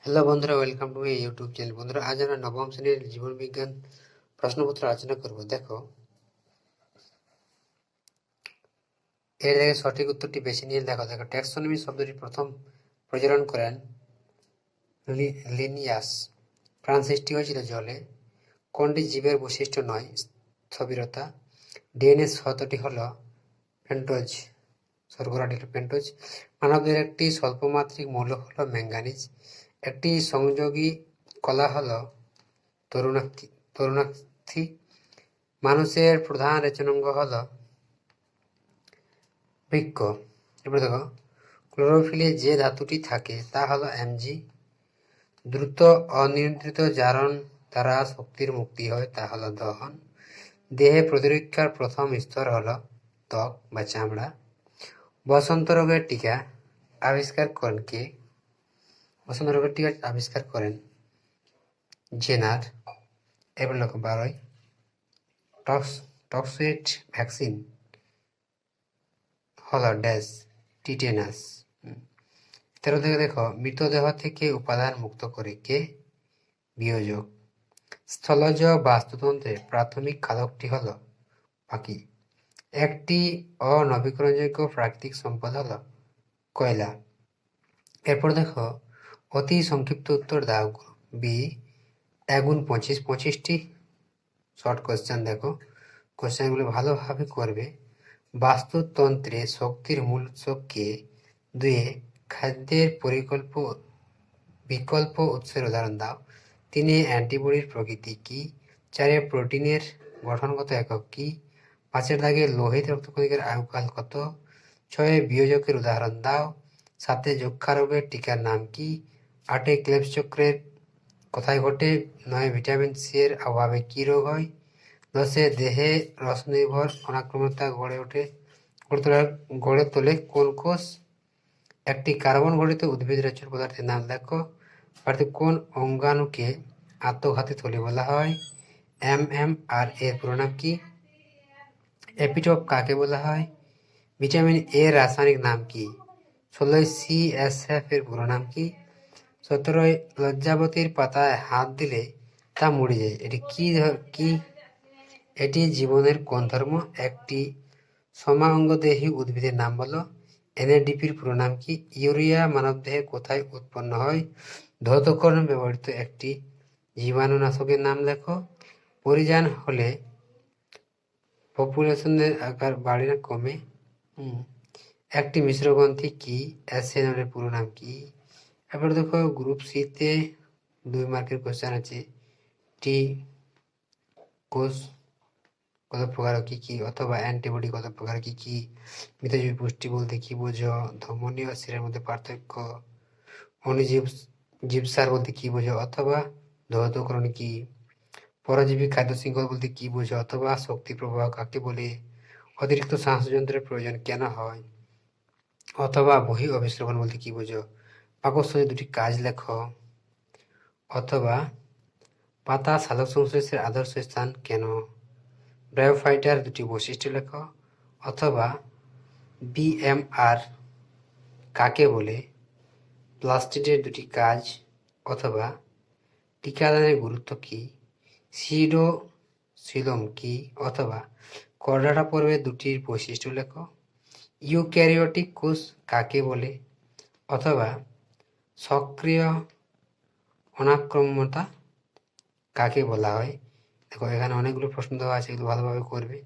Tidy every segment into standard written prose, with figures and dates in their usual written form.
Hello বন্ধুরা, welcome to এই YouTube channel. বন্ধুরা, আজ আমরা নবম শ্রেণীর জীবন বিজ্ঞান প্রশ্নপত্র আলোচনা করব। দেখো, এর থেকে সঠিক উত্তরটি বেছে নিয়ে দেখো। ট্যাক্সোনমি শব্দটি প্রথম প্রচলন করেন লিনিয়াস। প্রাণ সৃষ্টি হয়েছিল জলে। কোনটি জীবের বৈশিষ্ট্য নয়? স্থবিরতা। ডিএনএ শতটি হল পেন্টোজ, শর্করাটি হল পেন্টোজ। মানবদের একটি স্বল্পমাত্রিক মৌল হল ম্যাঙ্গানিজ। একটি সংযোগী কলা হল তরুণাস্থি। মানুষের প্রধান রেচনাঙ্গ হল বৃক্ক। এরপরে দেখো, ক্লোরোফিলে যে ধাতুটি থাকে তা হলো Mg। দ্রুত অনিয়ন্ত্রিত জারণ দ্বারা শক্তির মুক্তি হয়, তা হলো দহন। দেহে প্রতিরক্ষার প্রথম স্তর হলো ত্বক বা চামড়া। বসন্ত রোগের টিকা আবিষ্কার করেন কে? বসন্ত রোগের টিকা আবিষ্কার করেন জেনার। এবার দেখো 12 টক্সোয়েট ভ্যাকসিন হলো ড্যাশ টিটেনাস। 13 থেকে দেখো, মৃতদেহ থেকে উপাদান মুক্ত করে কে? বিয়োজক। স্থলজ বাস্তুতন্ত্রের প্রাথমিক খাদকটি হলো পাখি। একটি অনবীকরণযোগ্য প্রাকৃতিক সম্পদ হলো কয়লা। এরপর দেখো, অতি সংক্ষিপ্ত উত্তর দাও। বি এগুন 25, 25টি শর্ট কোশ্চেন। দেখো, কোশ্চেনগুলো ভালোভাবে করবে। বাস্তুতন্ত্রে শক্তির মূল উৎস কে? 2 খাদ্যের বিকল্প উৎসের উদাহরণ দাও। 3 অ্যান্টিবডির প্রকৃতি কি? 4 প্রোটিনের গঠনগত একক কি? 5 দাগে লোহিত রক্তকণিকার আয়ুকাল কত? 6 বিয়োজকের উদাহরণ দাও। 7 যক্ষা রোগের টিকার নাম কি? 8 ক্লেবস চক্রের কোথায় ঘটে? 9 ভিটামিন সি এর অভাবে কি রোগ হয়? 10 দেহে রসনির্ভর অনাক্রম্যতা গড়ে তোলে কোন কোষ? একটি কার্বন গঠিত উদ্ভিদ রেচন পদার্থের নাম লেখো। কোন অঙ্গাণুকে আত্মঘাতী থলি বলা হয়? MMR এর পুরো নাম কি? এপিটোপ কাকে বলা হয়? ভিটামিন এ রাসায়নিক নাম কি? 16 CSF এর পুরো নাম কি? 17 লজ্জাবতীর পাতায় হাত দিলে তা মরে যায়, এটি কি? এটি জীবনের কোন ধর্ম? একটি সমাঙ্গদেহী উদ্ভিদের নাম বলো। NADP-র পুরো নাম কি? ইউরিয়া মানবদেহে কোথায় উৎপন্ন হয়? ধৌতকরণ ব্যবহৃত একটি জীবাণুনাশকের নাম লেখো। পরিযান হলে পপুলেশনের আকার বাড়ে না কমে? একটি মিশ্র গ্রন্থি কি? অ্যাসেনলের পুরো নাম কি? এবার দেখো, গ্রুপ সিতে 2 মার্কের কোশ্চেন আছে। টি কোষ কত প্রকার কি কি, অথবা অ্যান্টিবডি কত প্রকার কি কি? মিতজীবী পুষ্টি বলতে কি বোঝো? ধমনী ও শিরার মধ্যে পার্থক্য? জীবসার বলতে কি বোঝো? অথবা ধৌতকরণ কি? পরজীবী খাদ্য শৃঙ্খল বলতে কি বোঝো? অথবা শক্তি প্রবাহ কাকে বলে? অতিরিক্ত শ্বাসযন্ত্রের প্রয়োজন কেন হয়? অথবা বহি অভিস্রবণ বলতে কি বোঝো? পাকস্থলীর 2টি কাজ লেখো। অথবা পাতা সালোক সংশ্লেষের আদর্শ স্থান কেন? ব্রায়োফাইটার 2টি বৈশিষ্ট্য লেখো। অথবা BMR কাকে বলে? প্লাস্টিডের 2টি কাজ। অথবা টিকাদানের গুরুত্ব কি? সিডোসিলম কি? অথবা করডাটা পর্বের 2টির বৈশিষ্ট্য লেখো। ইউক্যারিওটিক কোষ কাকে বলে? অথবা সক্রিয় অনাক্রম্যতা কাকে বলা হয়? দেখো, এখানে অনেকগুলো প্রশ্ন দেওয়া আছে, এগুলো ভালোভাবে করবে।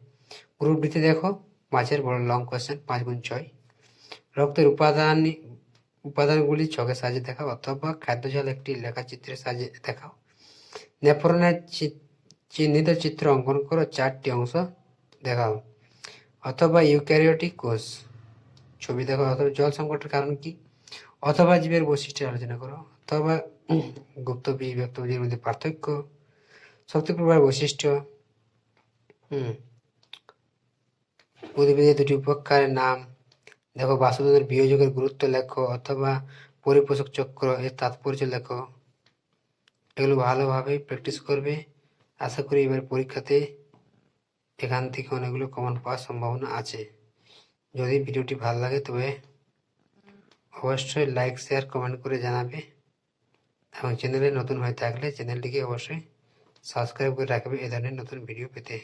গ্রুপ ডিতে দেখো 5-এর বড় লং কোয়েশ্চেন, 5 × 6। রক্তের উপাদানগুলি ছকের সাহায্যে দেখাও, অথবা খাদ্যজাল একটি লেখাচিত্রের সাহায্যে দেখাও। নেফ্রনের চিহ্নিত চিত্র অঙ্কন করো, 4টি অংশ দেখাও। অথবা ইউক্যারিওটিক কোষ ছবি দেখো। অথবা জল সংকটের কারণ কি? অথবা জীবের বৈশিষ্ট্য আলোচনা করো। অথবা গুপ্তবীজ ব্যক্তবীজের মধ্যে পার্থক্য, শক্তি প্রবাহের বৈশিষ্ট্য, উদ্ভিদের 2টি উপকারের নাম দেখো। বাস্তুতন্ত্রের বিয়োজকের গুরুত্ব লেখো। অথবা পরিপোষক চক্র এর তাৎপর্য লেখো। এগুলো ভালোভাবে প্র্যাকটিস করবে। আশা করি এবার পরীক্ষাতে এখান থেকে অনেকগুলো কমন পাওয়ার সম্ভাবনা আছে। যদি ভিডিওটি ভালো লাগে তবে অবশ্যই লাইক, শেয়ার, কমেন্ট করে জানাবে। এবং চ্যানেলে নতুন হয়ে থাকলে চ্যানেলটিকে অবশ্যই সাবস্ক্রাইব করে রাখবে এই ধরনের নতুন ভিডিও পেতে।